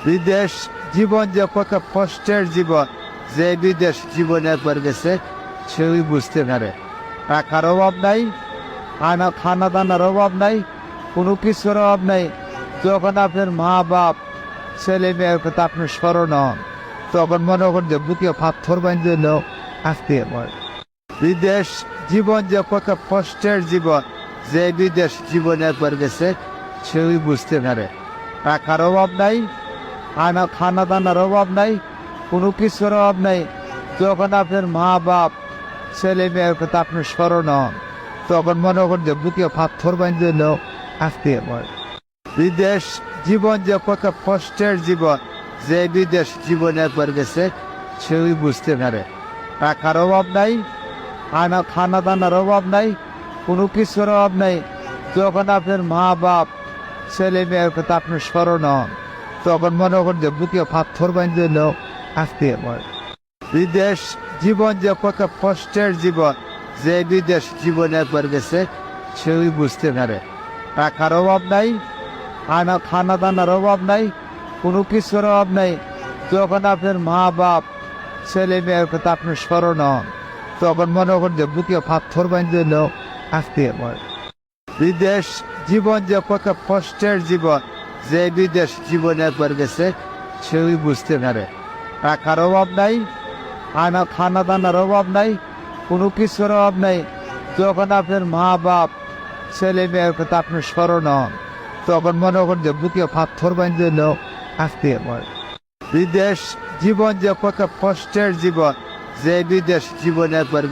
বিদেশ জীবন যে কত কষ্টের জীবন, যে বিদেশ জীবনে একবার গেছে সেই বুঝতে পারে। টাকার অভাব নাই, খানা দানার অভাব নাই, কোনো কিছুর অভাব নাই। যখন আপনার মা বাপ ছেলে মেয়ের কথা আপনার স্মরণ হন, তখন মনে করেন যে বুকে পাথর বাঁধে লোক আসতে পারে। বিদেশ জীবন যে কত কষ্টের জীবন, যে বিদেশ জীবনে একবার গেছে সেই বুঝতে পারে। টাকার অভাব নাই, খানা দানার অভাব নাই, কোনো কিছুর অভাব নাই। যখন আপনার মা বাপ ছেলে মেয়ের কথা আপনার স্মরণ হন, তখন মনে করেন যে বুকে পাথর বাঁধে লোক আসতে পারে। বিদেশ জীবন যে কত কষ্টের জীবন, যে বিদেশ জীবনে একবার গেছে সেই বুঝতে পারে। টাকার অভাব নাই, খানা দানার অভাব নাই, কোনো কিছুর অভাব নাই। যখন আপনার মা বাপ ছেলে মেয়ের কথা আপনার স্মরণ হন, তখন মনে করেন যে বুকে পাথর বাঁধে লোক আসতে পারে। বিদেশ জীবন যে কত কষ্টের জীবন, যে বিদেশ জীবনে একবার গেছে সেই বুঝতে পারে। টাকার অভাব নাই, খানা দানার অভাব নাই, কোনো কিছুর অভাব নাই। যখন আপনার মা বাপ ছেলে মেয়ের কথা আপনার স্মরণ হন, তখন মনে করেন যে বুকে পাথর বাঁধে লোক আসতে পারে। বিদেশ জীবন যে কত কষ্টের জীবন, যে বিদেশ জীবনে একবার গেছে সেই বুঝতে পারে। টাকার অভাব নাই, খানা দানার অভাব নাই, কোনো কিছুর অভাব নাই। যখন আপনার মা বাপ ছেলে মেয়ের কথা আপনার স্মরণ হন, তখন মনে করেন যে বুকে পাথর বাঁধে লোক আসতে পারে। বিদেশ জীবন যে কত কষ্টের জীবন, যে বিদেশ জীবনে একবার